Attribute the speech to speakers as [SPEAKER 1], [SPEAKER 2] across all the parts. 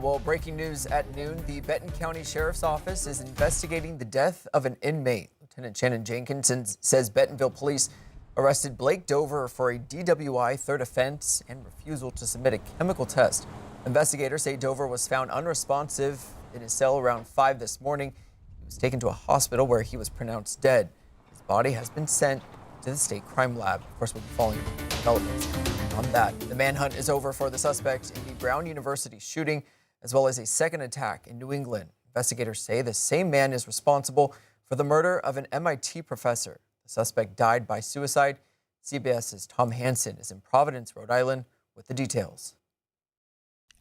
[SPEAKER 1] Well, breaking news at noon, the Benton County Sheriff's Office is investigating the death of an inmate. Lieutenant Shannon Jenkinson says Bentonville police arrested Blake Dover for a DWI third offense and refusal to submit a chemical test. Investigators say Dover was found unresponsive in his cell around 5 this morning. He was taken to a hospital where he was pronounced dead. His body has been sent to the state crime lab. Of course, we'll be following developments on that. The manhunt is over for the suspect in the Brown University shooting, as well as a second attack in New England. Investigators say the same man is responsible for the murder of an MIT professor. The suspect died by suicide. CBS's Tom Hansen is in Providence, Rhode Island, with the details.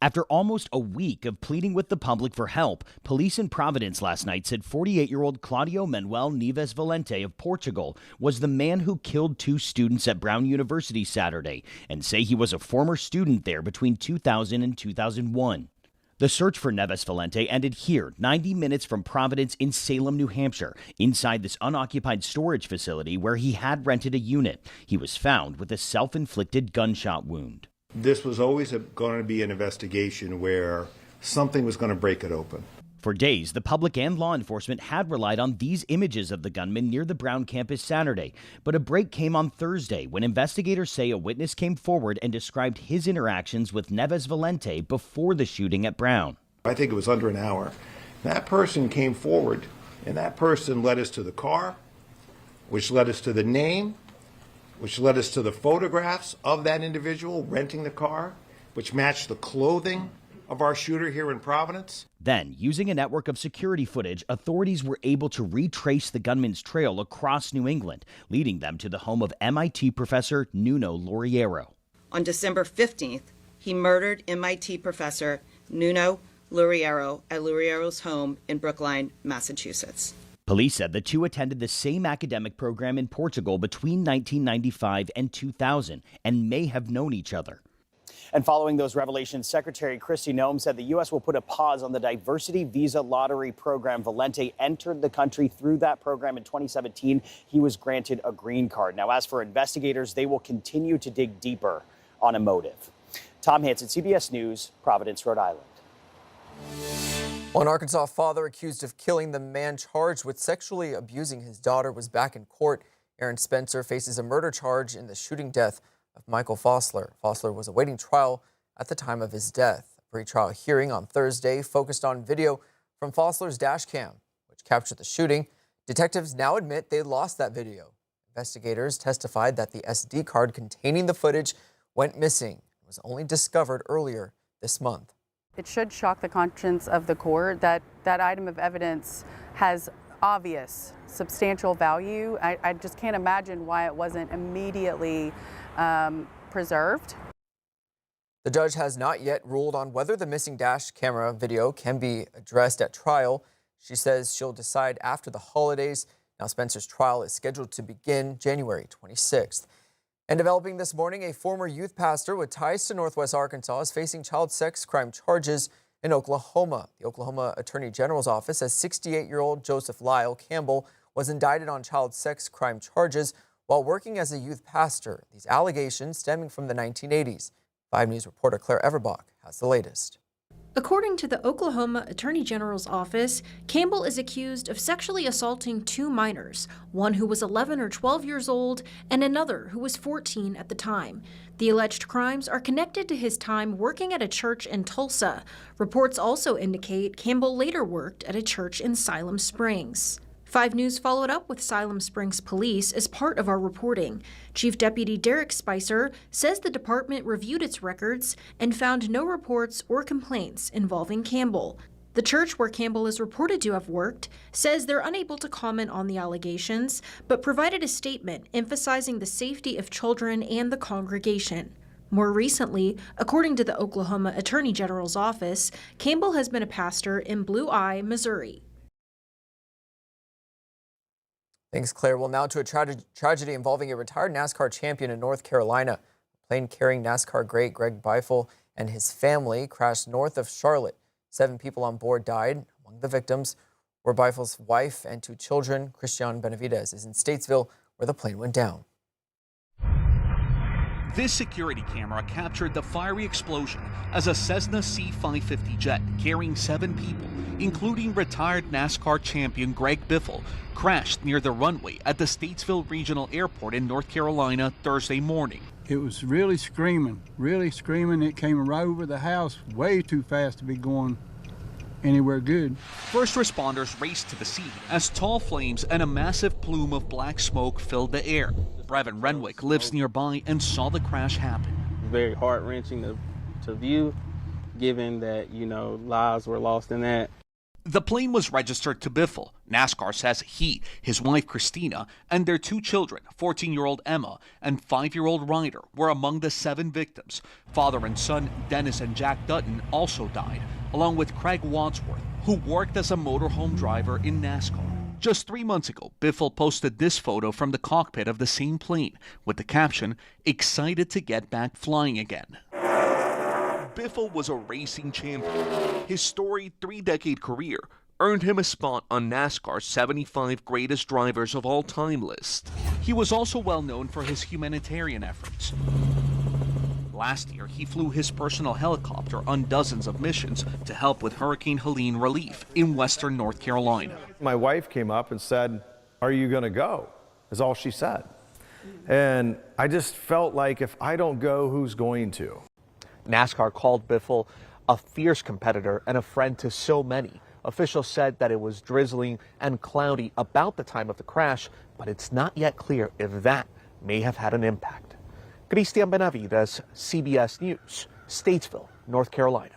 [SPEAKER 2] After almost a week of pleading with the public for help, police in Providence last night said 48-year-old Claudio Manuel Neves Valente of Portugal was the man who killed 2 students at Brown University Saturday, and say he was a former student there between 2000 and 2001. The search for Neves Valente ended here, 90 minutes from Providence in Salem, New Hampshire, inside this unoccupied storage facility where he had rented a unit. He was found with a self-inflicted gunshot wound.
[SPEAKER 3] This was always going to be an investigation where something was going to break it open.
[SPEAKER 2] For days, the public and law enforcement had relied on these images of the gunman near the Brown campus Saturday. But a break came on Thursday when investigators say a witness came forward and described his interactions with Neves Valente before the shooting at Brown.
[SPEAKER 3] I think it was under an hour. That person came forward, and that person led us to the car, which led us to the name, which led us to the photographs of that individual renting the car, which matched the clothing of our shooter here in Providence.
[SPEAKER 2] Then, using a network of security footage, authorities were able to retrace the gunman's trail across New England, leading them to the home of MIT professor Nuno Loriero.
[SPEAKER 4] On December 15th, he murdered MIT professor Nuno Loriero at Loriero's home in Brookline, Massachusetts.
[SPEAKER 2] Police said the two attended the same academic program in Portugal between 1995 and 2000 and may have known each other.
[SPEAKER 5] And following those revelations, Secretary Kristi Noem said the U.S. will put a pause on the diversity visa lottery program. Valente entered the country through that program in 2017. He was granted a green card. Now, as for investigators, they will continue to dig deeper on a motive. Tom Hansen, CBS News, Providence, Rhode Island.
[SPEAKER 1] One Arkansas father accused of killing the man charged with sexually abusing his daughter was back in court. Aaron Spencer faces a murder charge in the shooting death of Michael Fossler. Fossler was awaiting trial at the time of his death. A pre-trial hearing on Thursday focused on video from Fossler's dash cam, which captured the shooting. Detectives now admit they lost that video. Investigators testified that the SD card containing the footage went missing and was only discovered earlier this month.
[SPEAKER 6] It should shock the conscience of the court that that item of evidence has obvious, substantial value. I just can't imagine why it wasn't immediately preserved.
[SPEAKER 1] The judge has not yet ruled on whether the missing dash camera video can be addressed at trial. She says she'll decide after the holidays. Now, Spencer's trial is scheduled to begin January 26th. And developing this morning, a former youth pastor with ties to Northwest Arkansas is facing child sex crime charges in Oklahoma. The Oklahoma Attorney General's office says 68-year-old Joseph Lyle Campbell was indicted on child sex crime charges while working as a youth pastor. These allegations stemming from the 1980s. 5 News reporter Claire Everbach has the latest.
[SPEAKER 7] According to the Oklahoma Attorney General's office, Campbell is accused of sexually assaulting 2 minors, one who was 11 or 12 years old and another who was 14 at the time. The alleged crimes are connected to his time working at a church in Tulsa. Reports also indicate Campbell later worked at a church in Siloam Springs. 5 News followed up with Siloam Springs Police as part of our reporting. Chief Deputy Derek Spicer says the department reviewed its records and found no reports or complaints involving Campbell. The church where Campbell is reported to have worked says they're unable to comment on the allegations, but provided a statement emphasizing the safety of children and the congregation. More recently, according to the Oklahoma Attorney General's office, Campbell has been a pastor in Blue Eye, Missouri.
[SPEAKER 1] Thanks, Claire. Well, now to a tragedy involving a retired NASCAR champion in North Carolina. A plane carrying NASCAR great Greg Biffle and his family crashed north of Charlotte. 7 people on board died. Among the victims were Biffle's wife and 2 children. Christian Benavidez is in Statesville, where the plane went down.
[SPEAKER 8] This security camera captured the fiery explosion as a Cessna C-550 jet carrying 7 people, including retired NASCAR champion Greg Biffle, crashed near the runway at the Statesville Regional Airport in North Carolina Thursday morning.
[SPEAKER 9] It was really screaming. It came right over the house way too fast to be going anywhere good.
[SPEAKER 8] First responders raced to the scene as tall flames and a massive plume of black smoke filled the air. Brevin Renwick lives nearby and saw the crash happen.
[SPEAKER 10] Very heart-wrenching to view, given that, lives were lost in that.
[SPEAKER 8] The plane was registered to Biffle. NASCAR says he, his wife Christina, and their 2 children, 14-year-old Emma and 5-year-old Ryder, were among the 7 victims. Father and son Dennis and Jack Dutton also died, along with Craig Wadsworth, who worked as a motorhome driver in NASCAR. Just 3 months ago, Biffle posted this photo from the cockpit of the same plane with the caption, "Excited to get back flying again." Biffle was a racing champion. His storied 3-decade career earned him a spot on NASCAR's 75 greatest drivers of all time list. He was also well known for his humanitarian efforts. Last year, he flew his personal helicopter on dozens of missions to help with Hurricane Helene relief in western North Carolina.
[SPEAKER 11] My wife came up and said, "Are you going to go?" is all she said. And I just felt like if I don't go, who's going to?
[SPEAKER 12] NASCAR called Biffle a fierce competitor and a friend to so many. Officials said that it was drizzling and cloudy about the time of the crash, but it's not yet clear if that may have had an impact. Cristian Benavides, CBS News, Statesville, North Carolina.